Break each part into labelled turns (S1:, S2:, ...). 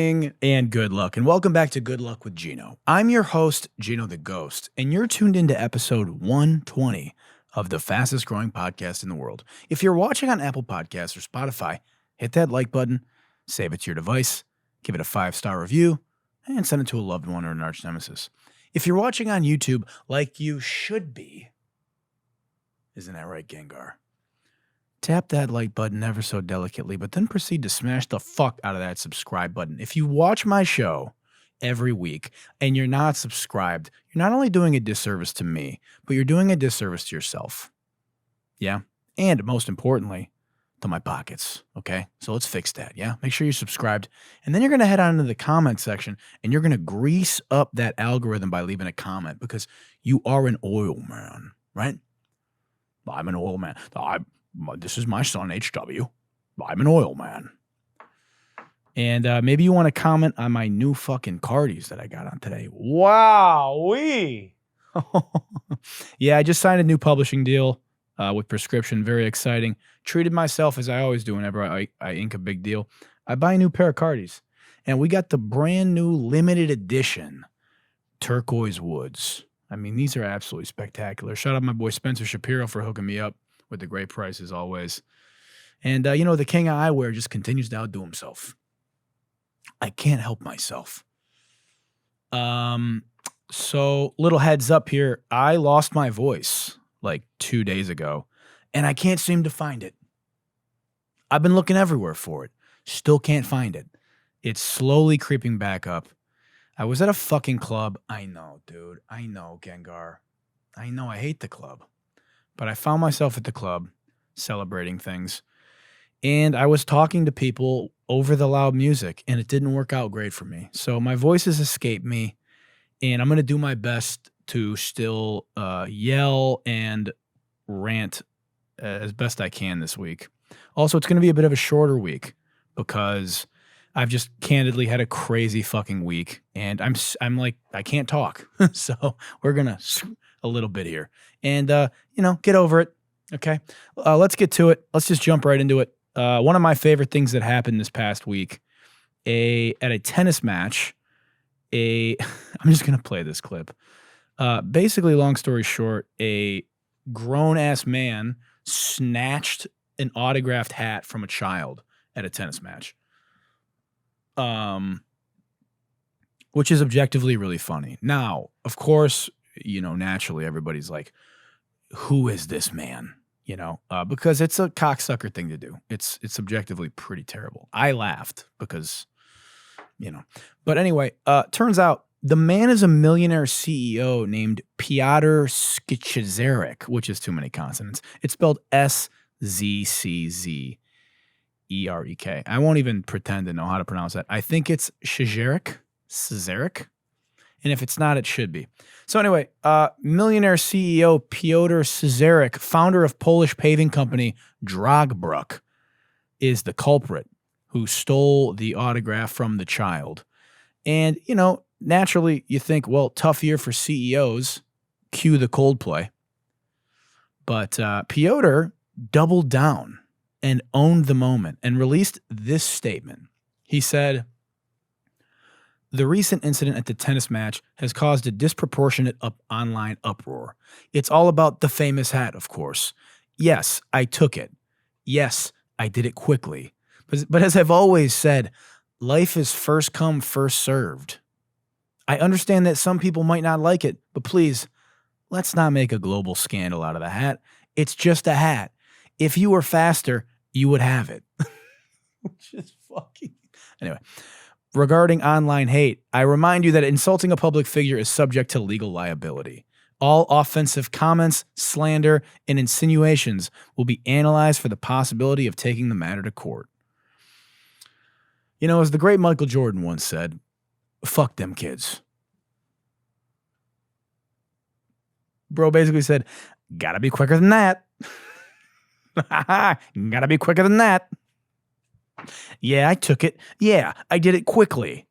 S1: morning and good luck, and welcome back to Good Luck with Gino. I'm your host, Gino the Ghost, and you're tuned into episode 120 of the fastest growing podcast in the world. If you're watching on Apple Podcasts or Spotify, hit that like button, save it to your device, give it a 5-star review, and send it to a loved one or an arch nemesis. If you're watching on YouTube, like you should be, isn't that right, Gengar? Tap that like button ever so delicately, but then proceed to smash the fuck out of that subscribe button. If you watch my show every week and you're not subscribed, you're not only doing a disservice to me, but you're doing a disservice to yourself. Yeah? And most importantly, to my pockets. Okay? So let's fix that. Yeah? Make sure you're subscribed. And then you're going to head on into the comment section and you're going to grease up that algorithm by leaving a comment because you are an oil man, right? I'm an oil man. This is my son, HW. I'm an oil man. And maybe you want to comment on my new fucking cardies that I got on today. Wow-wee. Yeah, I just signed a new publishing deal with Prescription. Very exciting. Treated myself as I always do whenever I ink a big deal. I buy a new pair of cardies. And we got the brand new limited edition turquoise woods. I mean, these are absolutely spectacular. Shout out my boy Spencer Shapiro for hooking me up with the great prices always. And, the king of eyewear just continues to outdo himself. I can't help myself. So little heads up here. I lost my voice like 2 days ago, and I can't seem to find it. I've been looking everywhere for it. Still can't find it. It's slowly creeping back up. I was at a fucking club. I know, dude. I know, Gengar. I know I hate the club. But I found myself at the club celebrating things, and I was talking to people over the loud music, and it didn't work out great for me. So my voice has escaped me, and I'm going to do my best to still yell and rant as best I can this week. Also, it's going to be a bit of a shorter week because I've just candidly had a crazy fucking week, and I'm like, I can't talk. So we're going to a little bit here. And, get over it. Okay. Let's get to it. Let's just jump right into it. One of my favorite things that happened this past week, at a tennis match, I'm just going to play this clip. Basically, long story short, a grown-ass man snatched an autographed hat from a child at a tennis match. Which is objectively really funny. Now, of course, naturally everybody's like, who is this man? Because it's a cocksucker thing to do. It's subjectively pretty terrible. I laughed because, But anyway, turns out the man is a millionaire CEO named Piotr Szyszerek, which is too many consonants. It's spelled Sczyzerek. I won't even pretend to know how to pronounce that. I think it's Szyszerek. And if it's not, it should be. So anyway, millionaire CEO Piotr Szyszerek, founder of Polish paving company Drogbruck, is the culprit who stole the autograph from the child. And, naturally you think, well, tough year for CEOs, cue the Coldplay. But Piotr doubled down and owned the moment and released this statement. He said, "The recent incident at the tennis match has caused a disproportionate online uproar. It's all about the famous hat, of course. Yes, I took it. Yes, I did it quickly. But as I've always said, life is first come, first served. I understand that some people might not like it, but please, let's not make a global scandal out of the hat. It's just a hat. If you were faster, you would have it." Which is fucking... Anyway. Regarding online hate, I remind you that insulting a public figure is subject to legal liability. All offensive comments, slander, and insinuations will be analyzed for the possibility of taking the matter to court. As the great Michael Jordan once said, fuck them kids. Bro basically said, gotta be quicker than that. Gotta be quicker than that. Yeah, I took it. Yeah, I did it quickly.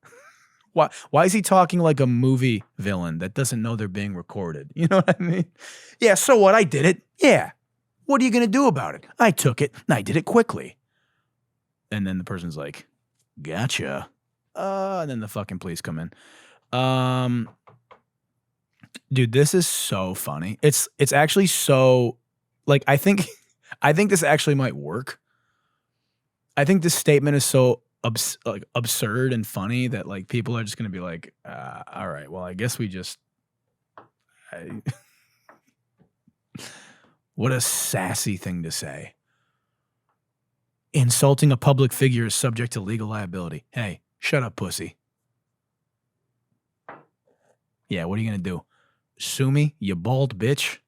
S1: Why is he talking like a movie villain that doesn't know they're being recorded? You know what I mean? Yeah, so what? I did it. Yeah. What are you going to do about it? I took it and I did it quickly. And then the person's like, gotcha. And then the fucking police come in. Dude, this is so funny. It's actually so, like, I think this actually might work. I think this statement is so absurd and funny that, like, people are just going to be like, all right, well, I guess we just, what a sassy thing to say. Insulting a public figure is subject to legal liability. Hey, shut up, pussy. Yeah, what are you going to do? Sue me, you bald bitch?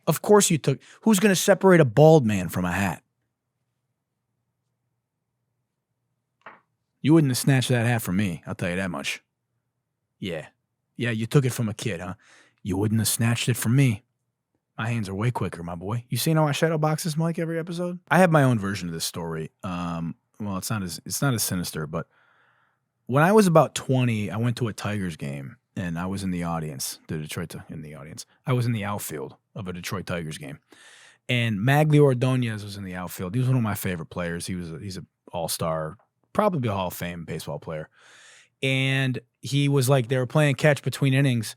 S1: Of course you took. Who's going to separate a bald man from a hat? You wouldn't have snatched that hat from me, I'll tell you that much. Yeah, you took it from a kid, huh? You wouldn't have snatched it from me. My hands are way quicker, my boy. You seen how I shadow box this mic every episode? I have my own version of this story. Well, it's not as sinister, but when I was about 20, I went to a Tigers game, and I was in the audience. I was in the outfield of a Detroit Tigers game, and Magli Ordonez was in the outfield. He was one of my favorite players. He's an all-star, probably a Hall of Fame baseball player, and he was like, they were playing catch between innings.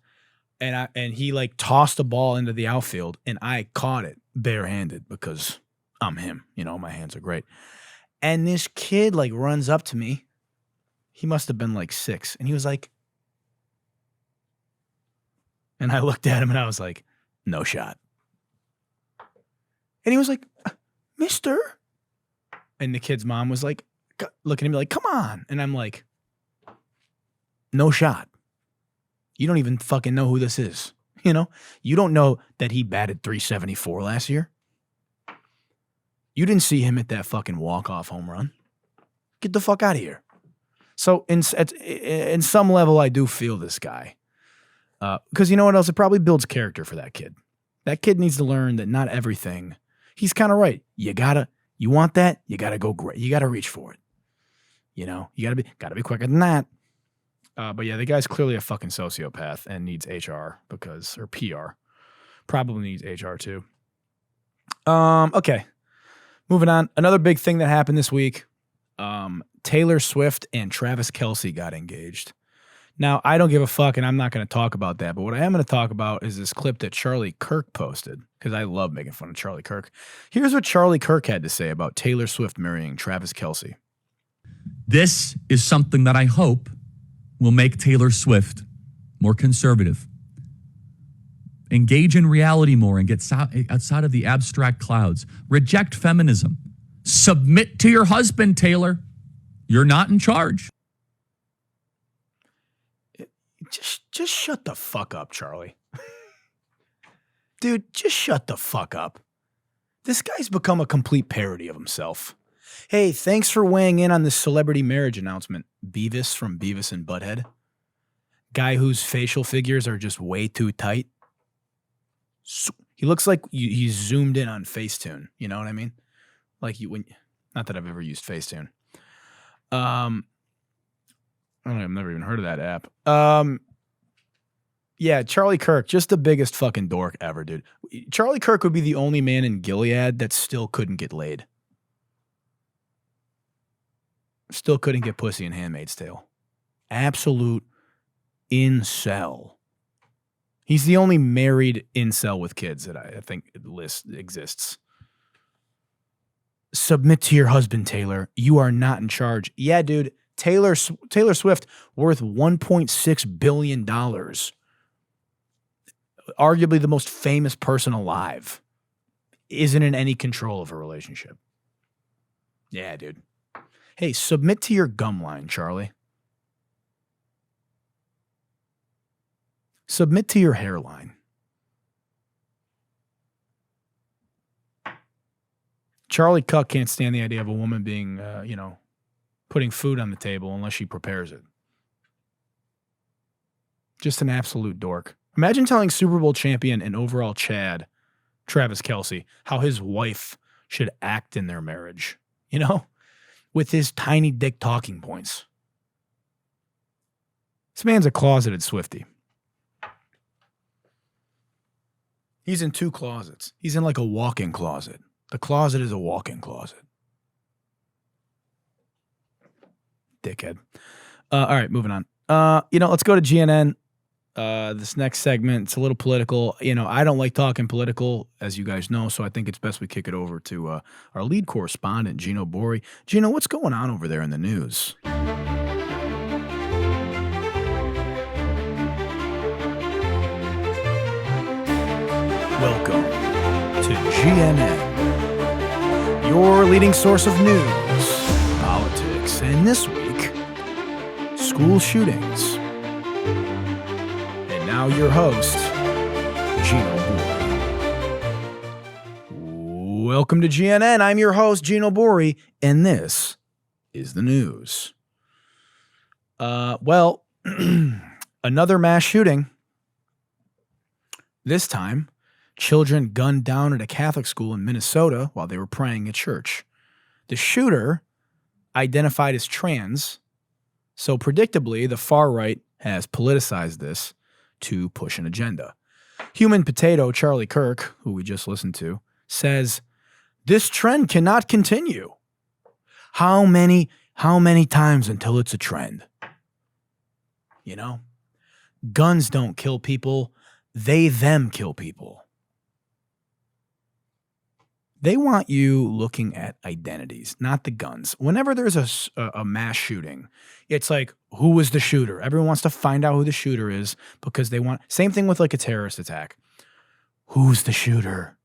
S1: And he like tossed a ball into the outfield, and I caught it barehanded because I'm him. You know, my hands are great. And this kid like runs up to me. He must have been like 6. And he was like, and I looked at him and I was like, no shot. And he was like, mister. And the kid's mom was like, looking at me like, come on. And I'm like, no shot. You don't even fucking know who this is. You know? You don't know that he batted .374 last year. You didn't see him at that fucking walk-off home run. Get the fuck out of here. So in some level, I do feel this guy. Because you know what else? It probably builds character for that kid. That kid needs to learn that not everything. He's kind of right. You want that? You gotta go great. You gotta reach for it. You know? You gotta be quicker than that. But yeah, the guy's clearly a fucking sociopath and needs HR or PR. Probably needs HR too. Okay. Moving on. Another big thing that happened this week. Taylor Swift and Travis Kelce got engaged. Now, I don't give a fuck, and I'm not going to talk about that. But what I am going to talk about is this clip that Charlie Kirk posted, because I love making fun of Charlie Kirk. Here's what Charlie Kirk had to say about Taylor Swift marrying Travis Kelce.
S2: This is something that I hope will make Taylor Swift more conservative. Engage in reality more and get outside of the abstract clouds. Reject feminism. Submit to your husband, Taylor. You're not in charge.
S1: Just shut the fuck up, Charlie. Dude, just shut the fuck up. This guy's become a complete parody of himself. Hey, thanks for weighing in on this celebrity marriage announcement. Beavis from Beavis and Butthead. Guy whose facial figures are just way too tight. He looks like he's zoomed in on Facetune. You know what I mean? Like not that I've ever used Facetune. I don't know, I've never even heard of that app. Yeah, Charlie Kirk, just the biggest fucking dork ever, dude. Charlie Kirk would be the only man in Gilead that still couldn't get laid. Still couldn't get pussy in Handmaid's Tale. Absolute incel. He's the only married incel with kids that I think exists. Submit to your husband, Taylor. You are not in charge. Yeah, dude. Taylor Swift worth $1.6 billion. Arguably the most famous person alive. Isn't in any control of a relationship. Yeah, dude. Hey, submit to your gum line, Charlie. Submit to your hairline. Charlie Cuck can't stand the idea of a woman being, putting food on the table unless she prepares it. Just an absolute dork. Imagine telling Super Bowl champion and overall Chad, Travis Kelce, how his wife should act in their marriage. You know? With his tiny dick talking points. This man's a closeted Swiftie. He's in 2 closets. He's in like a walk-in closet. The closet is a walk-in closet. Dickhead. All right, moving on. Let's go to GNN. This next segment, it's a little political. I don't like talking political, as you guys know, so I think it's best we kick it over to our lead correspondent, Gino Bori. Gino, what's going on over there in the news? Welcome to GNN, your leading source of news, politics, and this week, school shootings. And now your host, Gino Bori. Welcome to GNN. I'm your host, Gino Bori, and this is the news. Another mass shooting. This time, children gunned down at a Catholic school in Minnesota while they were praying at church. The shooter, identified as trans, so predictably, the far right has politicized this to push an agenda. Human Potato Charlie Kirk, who we just listened to, says, "This trend cannot continue." How many times until it's a trend? Guns don't kill people. Them kill people. They want you looking at identities, not the guns. Whenever there's a mass shooting, it's like, who was the shooter? Everyone wants to find out who the shooter is because they want, same thing with like a terrorist attack. Who's the shooter?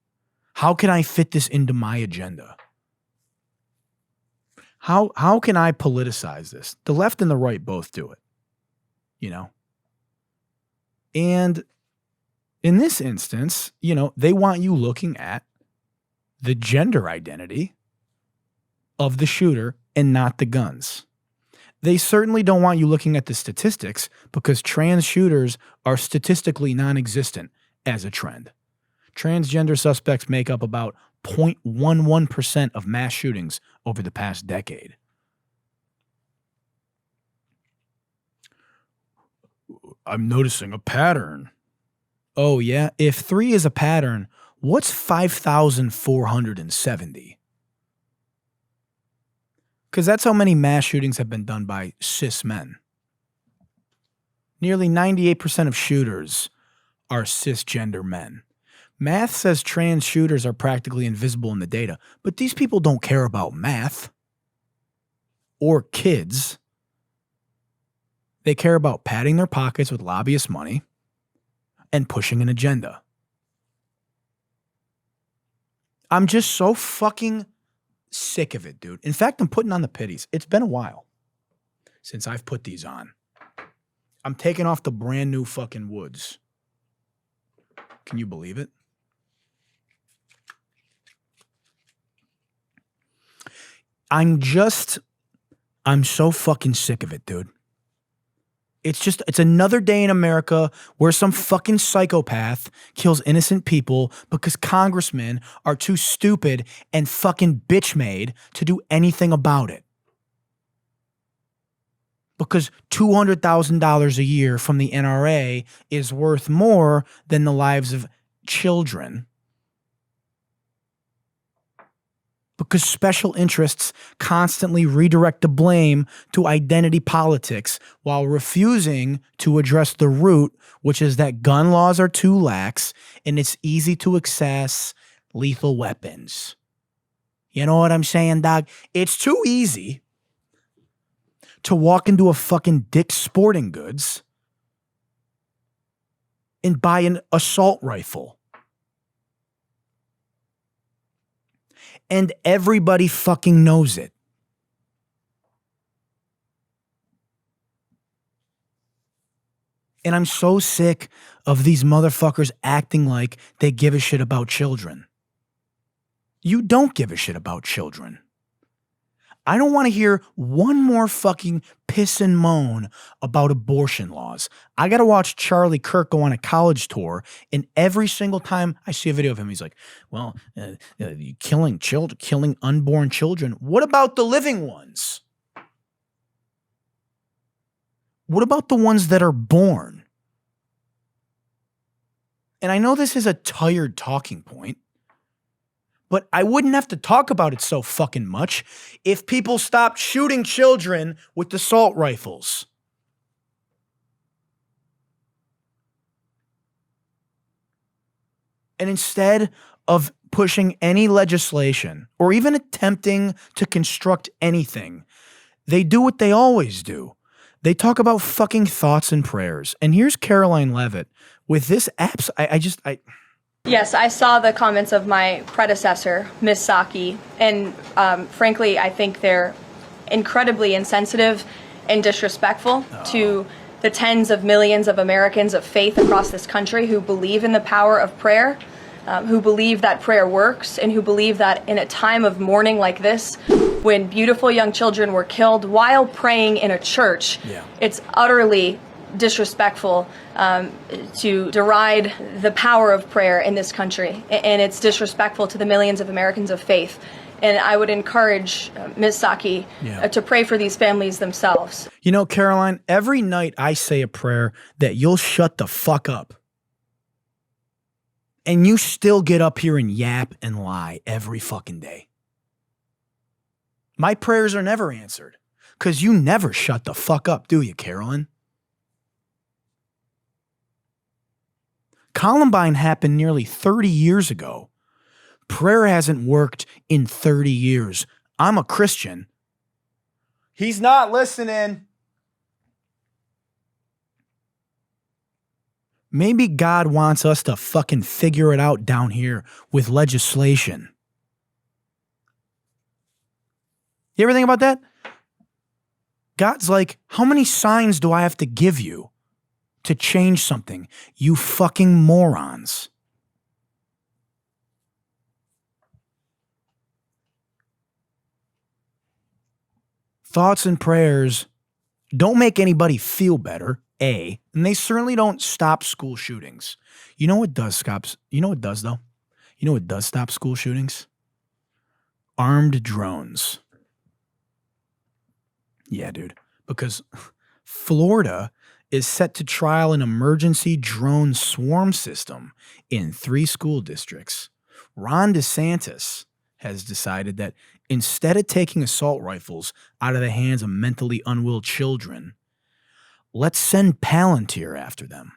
S1: How can I fit this into my agenda? How can I politicize this? The left and the right both do it, And in this instance, they want you looking at the gender identity of the shooter and not the guns. They certainly don't want you looking at the statistics because trans shooters are statistically non-existent as a trend. Transgender suspects make up about 0.11% of mass shootings over the past decade. I'm noticing a pattern. Oh, yeah? If 3 is a pattern, what's 5,470? Because that's how many mass shootings have been done by cis men. Nearly 98% of shooters are cisgender men. Math says trans shooters are practically invisible in the data, but these people don't care about math or kids. They care about padding their pockets with lobbyist money and pushing an agenda. I'm just so fucking sick of it, dude. In fact, I'm putting on the pitties. It's been a while since I've put these on. I'm taking off the brand new fucking woods. Can you believe it? I'm so fucking sick of it, dude. It's another day in America where some fucking psychopath kills innocent people because congressmen are too stupid and fucking bitch-made to do anything about it. Because $200,000 a year from the NRA is worth more than the lives of children. Because special interests constantly redirect the blame to identity politics while refusing to address the root, which is that gun laws are too lax and it's easy to access lethal weapons. You know what I'm saying, dog? It's too easy to walk into a fucking Dick's Sporting Goods and buy an assault rifle. And everybody fucking knows it. And I'm so sick of these motherfuckers acting like they give a shit about children. You don't give a shit about children. I don't want to hear one more fucking piss and moan about abortion laws. I got to watch Charlie Kirk go on a college tour, and every single time I see a video of him, he's like, well, killing children, killing unborn children. What about the living ones? What about the ones that are born? And I know this is a tired talking point, But I wouldn't have to talk about it so fucking much if people stopped shooting children with assault rifles. And instead of pushing any legislation or even attempting to construct anything, they do what they always do. They talk about fucking thoughts and prayers. And here's Caroline Levitt with this apps.
S3: Yes, I saw the comments of my predecessor, Ms. Psaki, and frankly, I think they're incredibly insensitive and disrespectful to the tens of millions of Americans of faith across this country who believe in the power of prayer, who believe that prayer works, and who believe that in a time of mourning like this, when beautiful young children were killed while praying in a church, it's utterly disrespectful to deride the power of prayer in this country, and it's disrespectful to the millions of Americans of faith. And I would encourage Ms. Psaki to pray for these families themselves.
S1: You know, Caroline, every night I say a prayer that you'll shut the fuck up. And you still get up here and yap and lie every fucking day. My prayers are never answered because you never shut the fuck up, do you, Caroline? Columbine happened nearly 30 years ago. Prayer hasn't worked in 30 years. I'm a Christian. He's not listening. Maybe God wants us to fucking figure it out down here with legislation. You ever think about that? God's like, how many signs do I have to give you to change something? You fucking morons. Thoughts and prayers don't make anybody feel better, A, and they certainly don't stop school shootings. You know what does stop? You know what does though? You know what does stop school shootings? Armed drones. Yeah, dude. Because Florida is set to trial an emergency drone swarm system in 3 school districts. Ron DeSantis has decided that instead of taking assault rifles out of the hands of mentally unwell children, let's send Palantir after them.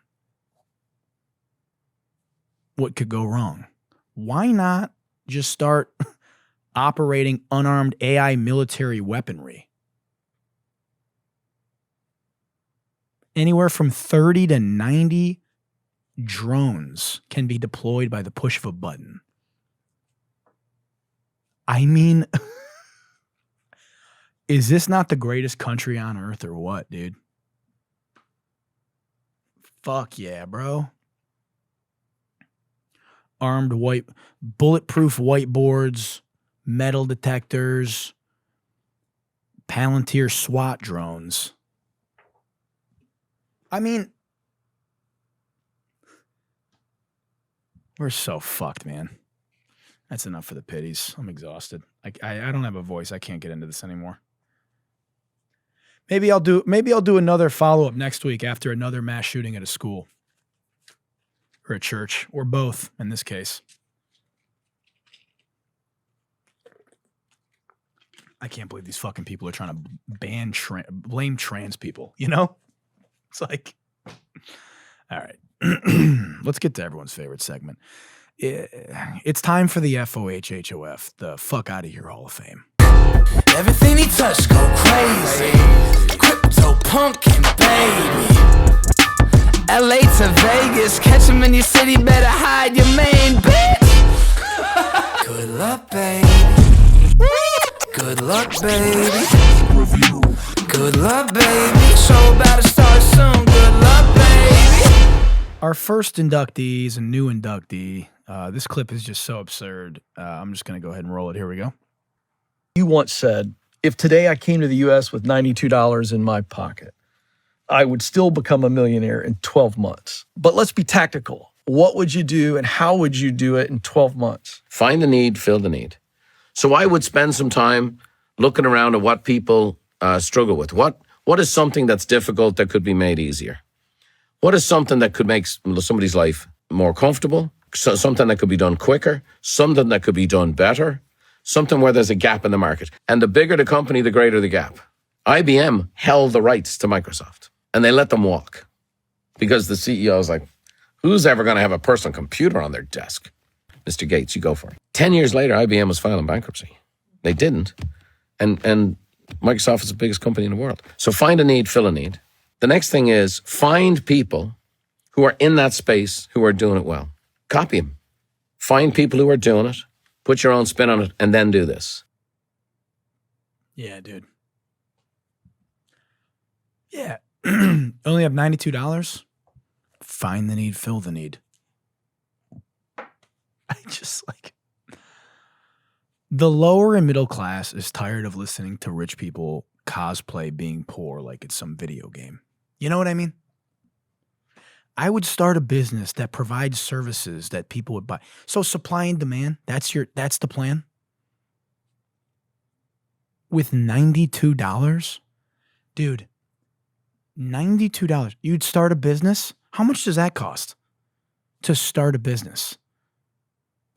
S1: What could go wrong? Why not just start operating unarmed AI military weaponry? Anywhere from 30 to 90 drones can be deployed by the push of a button. I mean, is this not the greatest country on earth or what, dude? Fuck yeah, bro. Armed bulletproof whiteboards, metal detectors, Palantir SWAT drones. I mean, we're so fucked, man. That's enough for the pitties. I'm exhausted. I don't have a voice. I can't get into this anymore. Maybe I'll do another follow-up next week after another mass shooting at a school or a church or both in this case. I can't believe these fucking people are trying to blame trans people, you know? It's like, all right, let's get to everyone's favorite segment. It's time for the FOH HOF, the fuck out of here Hall of Fame.
S4: Everything he touched go crazy. Crypto punkin' baby. LA to Vegas, catch him in your city, better hide your main bitch. Good luck, baby. Good luck, baby. Good luck, baby. Show about to start soon. Good luck, baby.
S1: Our first inductee is a new inductee. This clip is just so absurd. I'm just going to go ahead and roll it. Here we go.
S5: You once said, if today I came to the U.S. with $92 in my pocket, I would still become a millionaire in 12 months. But let's be tactical. What would you do and how would you do it in 12 months?
S6: Find the need, fill the need. So I would spend some time looking around at what people struggle with. What is something that's difficult that could be made easier? What is something that could make somebody's life more comfortable, So something that could be done quicker, something that could be done better, something where there's a gap in the market. And the bigger the company, the greater the gap. IBM held the rights to Microsoft and they let them walk because the CEO was like, who's ever going to have a personal computer on their desk? Mr. Gates, you go for it. 10 years later, IBM was filing bankruptcy. They didn't. And Microsoft is the biggest company in the world. So find a need, fill a need. The next thing is find people who are in that space who are doing it well. Copy them. Find people who are doing it, put your own spin on it, and then do this.
S1: Yeah, dude. Yeah. Only have $92. Find the need, fill the need. I just like the lower and middle class is tired of listening to rich people cosplay being poor like it's some video game. You know what I mean? I would start a business that provides services that people would buy. So supply and demand, that's the plan. With $92, dude, $92. You'd start a business? How much does that cost to start a business?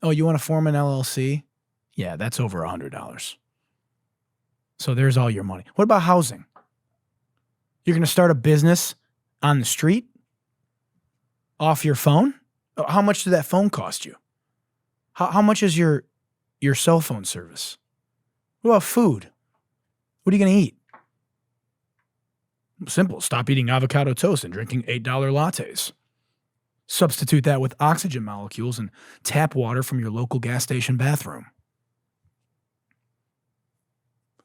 S1: Oh, you want to form an LLC? Yeah, that's over $100. So there's all your money. What about housing? You're going to start a business on the street? Off your phone? How much did that phone cost you? How much is your cell phone service? What about food? What are you going to eat? Simple. Stop eating avocado toast and drinking $8 lattes. Substitute that with oxygen molecules and tap water from your local gas station bathroom.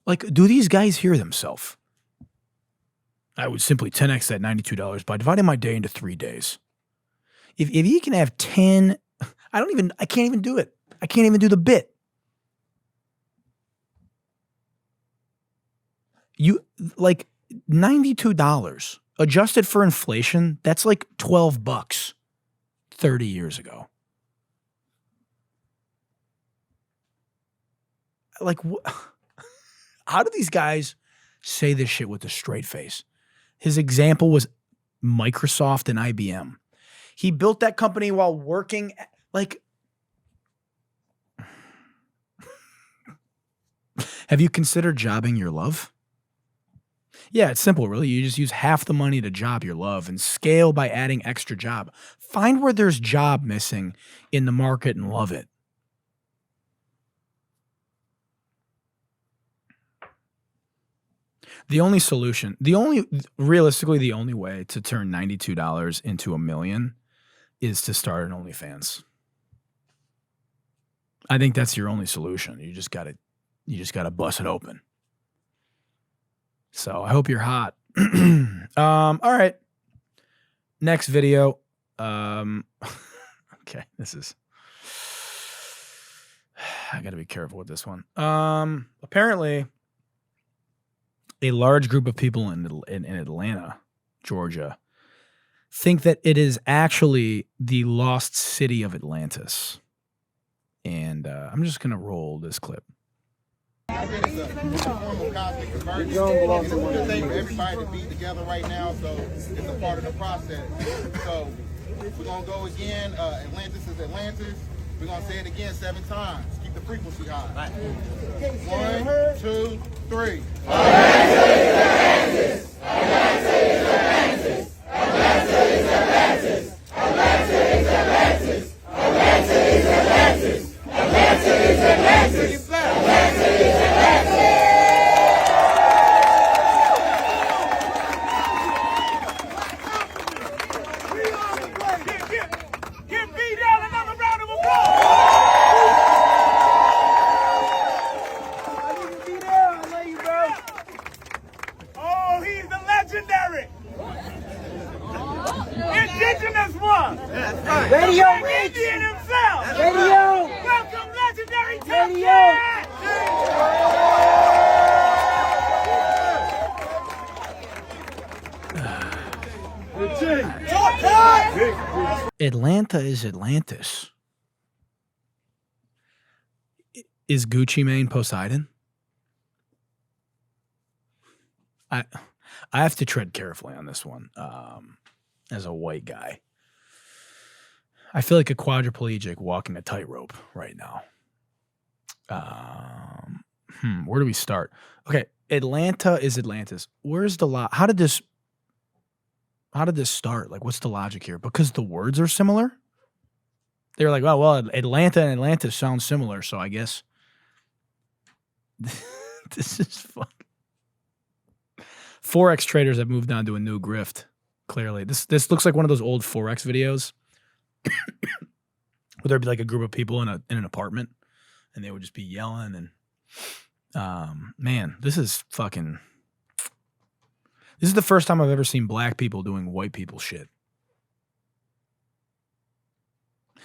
S1: Like, do these guys hear themselves? I would simply 10x that $92 by dividing my day into 3 days. If you can have 10, I can't even do it. I can't even do the bit. You like $92 adjusted for inflation, that's like $12 30 years ago. Like, how do these guys say this shit with a straight face? His example was Microsoft and IBM. He built that company while working like. Have you considered jobbing your love? Yeah, it's simple, really. You just use half the money to job your love and scale by adding extra job. Find where there's job missing in the market and love it. Realistically, the only way to turn $92 into $1 million is to start an OnlyFans. I think that's your only solution. You just gotta bust it open. So I hope you're hot. All right. Next video. Okay, I gotta be careful with this one. Apparently a large group of people in Atlanta, Georgia, think that it is actually the lost city of Atlantis. And I'm just going to roll this clip.
S7: It's a form of cosmic convergence. It's a good thing for everybody to be together right now, so it's a part of the process. So we're going to go again. Atlantis is Atlantis. We're going to say it again 7 times. Keep the frequency high. 1, 2, 3. Atlantis is Atlantis. Atlantis is Atlantis. Atlantis is Atlantis. Atlantis is Atlantis. Atlantis is Atlantis. Atlantis is Atlantis. Atlantis is Atlantis.
S8: Give B-Down another round of applause. Oh, he's the legendary indigenous one.
S9: Radio
S8: Indian himself.
S9: Radio.
S8: Welcome, legendary Top
S1: Atlanta is Atlantis. Is Gucci Mane Poseidon? I have to tread carefully on this one as a white guy. I feel like a quadriplegic walking a tightrope right now. Where do we start? Okay, Atlanta is Atlantis. Where's the How did this start? Like, what's the logic here? Because the words are similar. They're like, oh, well, Atlanta and Atlantis sound similar, so I guess this is fun. Forex traders have moved on to a new grift. Clearly, this looks like one of those old Forex videos where there'd be like a group of people in an apartment, and they would just be yelling. And man, this is the first time I've ever seen black people doing white people shit.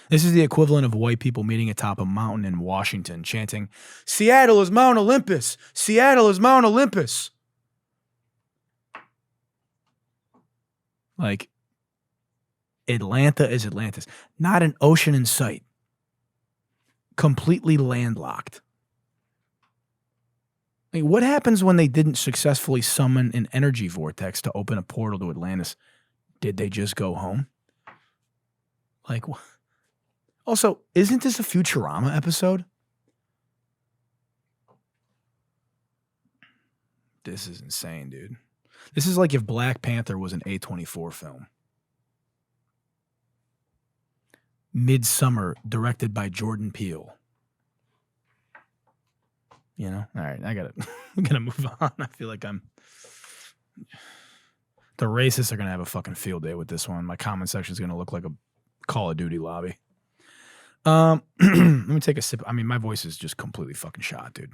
S1: This is the equivalent of white people meeting atop a mountain in Washington, chanting, "Seattle is Mount Olympus! Seattle is Mount Olympus!" Like, Atlanta is Atlantis. Not an ocean in sight. Completely landlocked. Like, what happens when they didn't successfully summon an energy vortex to open a portal to Atlantis? Did they just go home? Like, also, isn't this a Futurama episode? This is insane, dude. This is like if Black Panther was an A24 film. Midsummer, directed by Jordan Peele. You know? All right, I'm gonna move on. I feel like the racists are gonna have a fucking field day with this one. My comment section is gonna look like a Call of Duty lobby. Let me take a sip. I mean, my voice is just completely fucking shot, dude.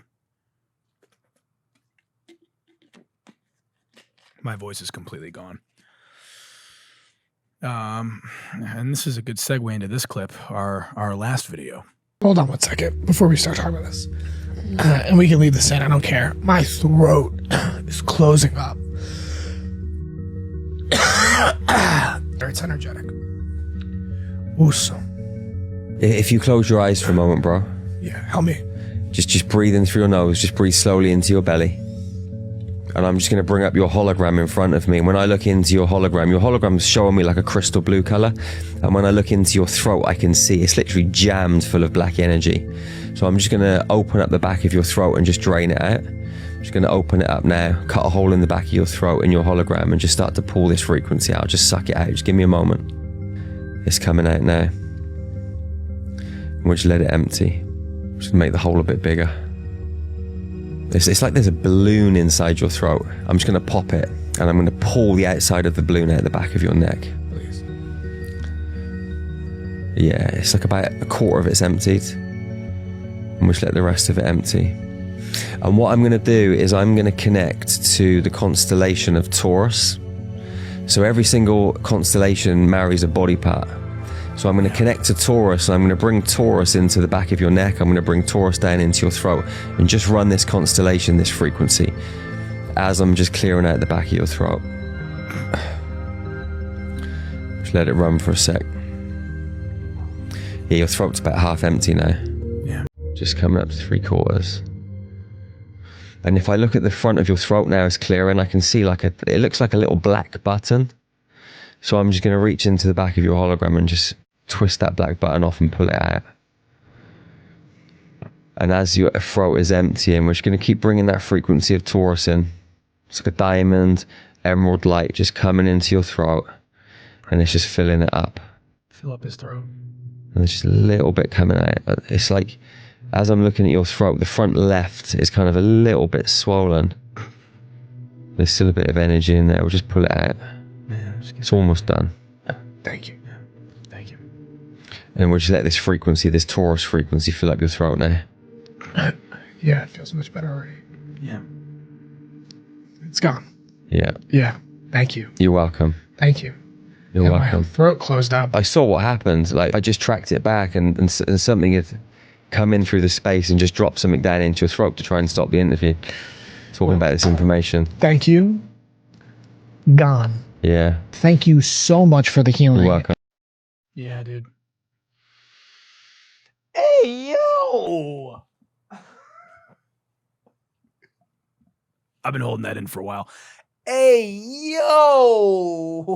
S1: My voice is completely gone. And this is a good segue into this clip, our last video.
S9: Hold on 1 second before we start talking about this. And we can leave this in, I don't care. My throat is closing up. It's energetic. Awesome.
S10: If you close your eyes for a moment, bro.
S9: Yeah, help me.
S10: Just breathe in through your nose. Just breathe slowly into your belly. And I'm just going to bring up your hologram in front of me. And when I look into your hologram's showing me like a crystal blue color. And when I look into your throat, I can see it's literally jammed full of black energy. So I'm just going to open up the back of your throat and just drain it out. I'm just going to open it up now, cut a hole in the back of your throat in your hologram and just start to pull this frequency out. Just suck it out. Just give me a moment. It's coming out now. And we'll just let it empty. Just make the hole a bit bigger. It's like there's a balloon inside your throat. I'm just going to pop it and I'm going to pull the outside of the balloon out the back of your neck.
S9: Please.
S10: Yeah, it's like about a quarter of it's emptied. And we'll just let the rest of it empty. And what I'm going to do is I'm going to connect to the constellation of Taurus. So every single constellation marries a body part. So I'm going to connect to Taurus and I'm going to bring Taurus into the back of your neck. I'm going to bring Taurus down into your throat and just run this constellation, this frequency, as I'm just clearing out the back of your throat. Just let it run for a sec. Yeah, your throat's about half empty now.
S1: Yeah.
S10: Just coming up to 3/4. And if I look at the front of your throat now, it's clearing. I can see it looks like a little black button. So I'm just going to reach into the back of your hologram and just twist that black button off and pull it out. And as your throat is emptying, we're just going to keep bringing that frequency of Taurus in. It's like a diamond, emerald light just coming into your throat. And it's just filling it up.
S1: Fill up his throat.
S10: And there's just a little bit coming out. It's like, as I'm looking at your throat, the front left is kind of a little bit swollen. There's still a bit of energy in there. We'll just pull it out. It's almost done.
S9: Thank you.
S1: Thank you.
S10: And we'll just let this frequency, this Taurus frequency, fill up your throat now.
S9: Yeah, it feels much better already.
S1: Yeah.
S9: It's gone.
S10: Yeah.
S9: Yeah. Thank you.
S10: You're welcome.
S9: Thank you.
S10: You're
S9: Yeah,
S10: welcome.
S9: my throat closed up.
S10: I saw what happened. Like, I just tracked it back and something had come in through the space and just dropped something down into your throat to try and stop the interview. Talking about this information.
S9: Thank you. Gone.
S10: Yeah.
S9: Thank you so much for the healing.
S10: You're welcome.
S1: Yeah, dude. Hey, yo! I've been holding that in for a while. Hey, yo!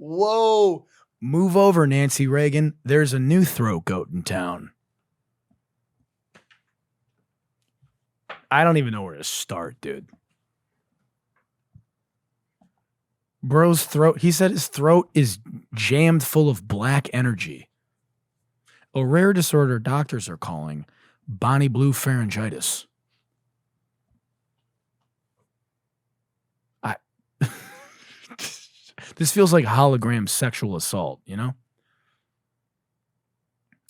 S1: Whoa. Move over, Nancy Reagan. There's a new throat goat in town. I don't even know where to start, dude. Bro's throat, he said his throat is jammed full of black energy. A rare disorder doctors are calling Bonnie Blue pharyngitis. This feels like hologram sexual assault, you know?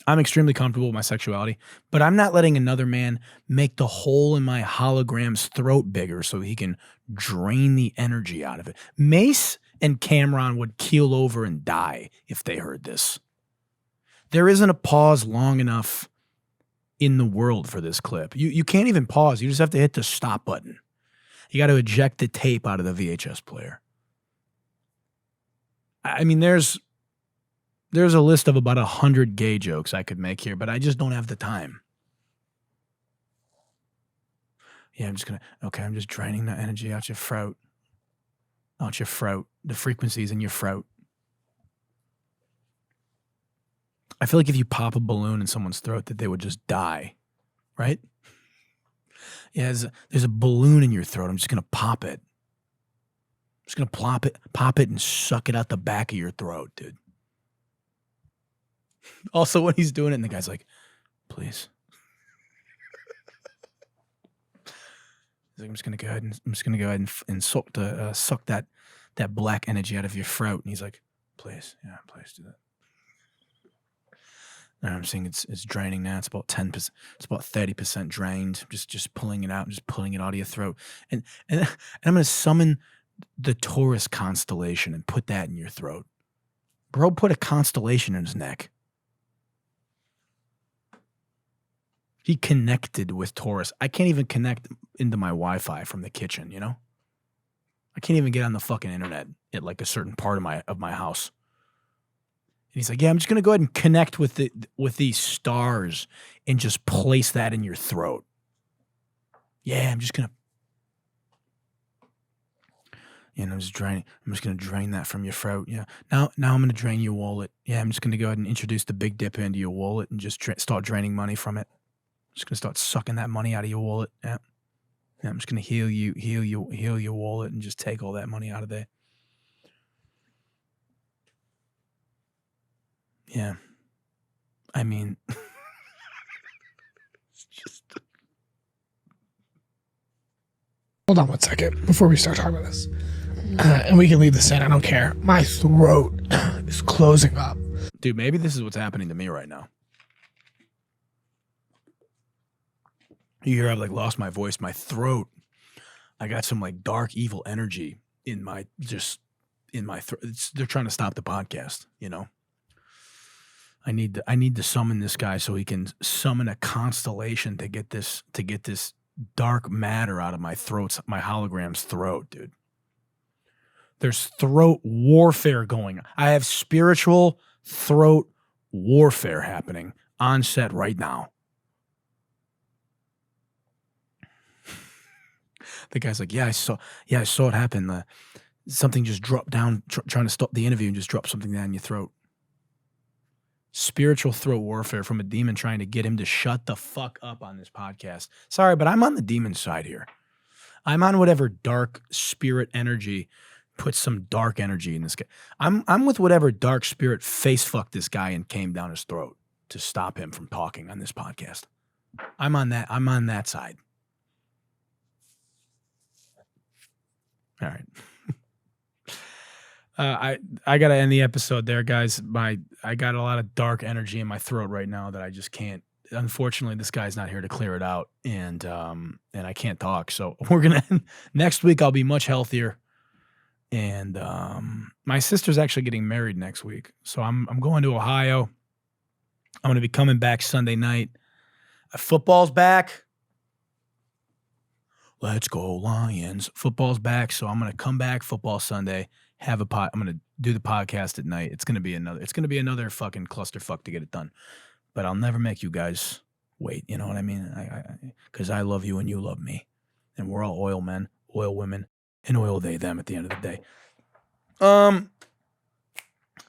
S1: I'm extremely comfortable with my sexuality, but I'm not letting another man make the hole in my hologram's throat bigger so he can drain the energy out of it. Mace and Cameron would keel over and die if they heard this. There isn't a pause long enough in the world for this clip. You can't even pause. You just have to hit the stop button. You got to eject the tape out of the VHS player. I mean, there's a list of about 100 gay jokes I could make here, but I just don't have the time. Yeah, I'm just draining the energy out your throat. Out your throat. The frequencies in your throat. I feel like if you pop a balloon in someone's throat that they would just die, right? Yeah, there's a balloon in your throat. I'm just going to pop it. I'm just going to pop it and suck it out the back of your throat, dude. Also, when he's doing it, and the guy's like, please. He's like, I'm just gonna go ahead and suck that black energy out of your throat. And he's like, please, yeah, please do that. And I'm seeing it's draining now. It's about 10%. It's about 30% drained. Just pulling it out, just pulling it out of your throat. And I'm gonna summon the Taurus constellation and put that in your throat. Bro put a constellation in his neck. He connected with Taurus. I can't even connect into my Wi-Fi from the kitchen, you know? I can't even get on the fucking internet at like a certain part of my house. And he's like, yeah, I'm just gonna go ahead and connect with these stars and just place that in your throat. Yeah, I'm just gonna drain that from your throat. Yeah. Now I'm gonna drain your wallet. Yeah, I'm just gonna go ahead and introduce the Big Dipper into your wallet and just start draining money from it. Just gonna start sucking that money out of your wallet. Yeah. I'm just gonna heal your wallet and just take all that money out of there. Yeah. I mean, it's just.
S9: Hold on 1 second before we start talking about this. And we can leave this in. I don't care. My throat is closing up.
S1: Dude, maybe this is what's happening to me right now. You hear I've like lost my voice, my throat. I got some like dark evil energy in my throat. They're trying to stop the podcast, you know. I need to summon this guy so he can summon a constellation to get this dark matter out of my throat, my hologram's throat, dude. There's throat warfare going on. I have spiritual throat warfare happening on set right now. The guy's like, yeah, I saw it happen. Something just dropped down, trying to stop the interview and just dropped something down your throat. Spiritual throat warfare from a demon trying to get him to shut the fuck up on this podcast. Sorry, but I'm on the demon side here. I'm on whatever dark spirit energy puts some dark energy in this guy. I'm with whatever dark spirit face fucked this guy and came down his throat to stop him from talking on this podcast. I'm on that side. All right. I gotta end the episode there, guys. I got a lot of dark energy in my throat right now that I just can't. Unfortunately, this guy's not here to clear it out, and I can't talk. So we're gonna next week. I'll be much healthier, and my sister's actually getting married next week, so I'm going to Ohio. I'm gonna be coming back Sunday night. Football's back. Let's go Lions. Football's back, so I'm gonna come back football Sunday. I'm gonna do the podcast at night. It's gonna be another fucking clusterfuck to get it done. But I'll never make you guys wait. You know what I mean? Because I love you and you love me, and we're all oil men, oil women, and oil they them at the end of the day.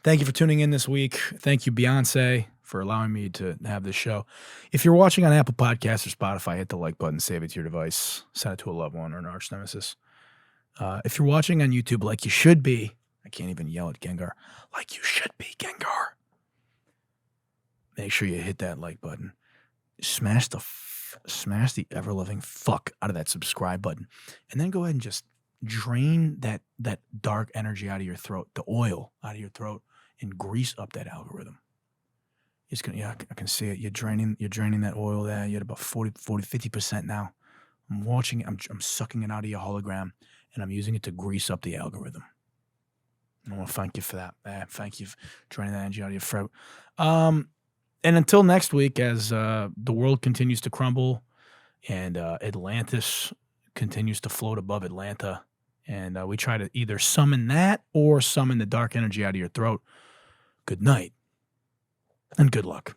S1: Thank you for tuning in this week. Thank you, Beyonce, for allowing me to have this show. If you're watching on Apple Podcasts or Spotify, hit the like button, save it to your device, send it to a loved one or an arch nemesis. If you're watching on YouTube like you should be, I can't even yell at Gengar, like you should be, Gengar. Make sure you hit that like button. Smash the ever-loving fuck out of that subscribe button. And then go ahead and just drain that dark energy out of your throat, the oil out of your throat, and grease up that algorithm. It's gonna, yeah, I can see it. You're draining that oil there. You're at about 50% now. I'm watching it. I'm sucking it out of your hologram, and I'm using it to grease up the algorithm. I want to thank you for that. Thank you for draining that energy out of your throat. And until next week, as the world continues to crumble and Atlantis continues to float above Atlanta, and we try to either summon that or summon the dark energy out of your throat. Good night and good luck.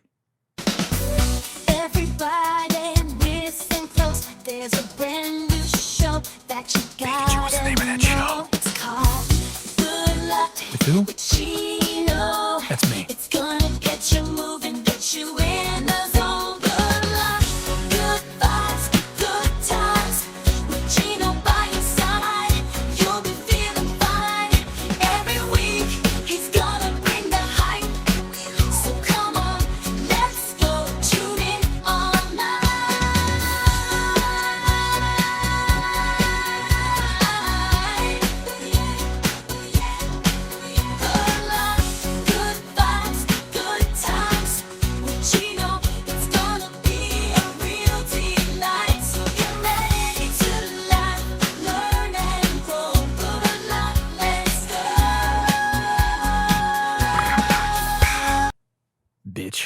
S11: Everybody listen close. There's a brand new show that you gotta
S1: what's the name of that show?
S11: It's called Good Luck
S1: With who?
S11: with Gino.
S1: That's me.
S11: It's gonna get you moving, get you in the zone. Good luck, good vibes, good times. With Gino by your side, you'll be feeling fine. Every week, he's gonna bring the hype. So come on, let's go tune in online. Good luck, good vibes, good times. With Gino, it's gonna be a real delight. So get ready to laugh, learn and grow. Good luck, let's go.
S1: Bitch.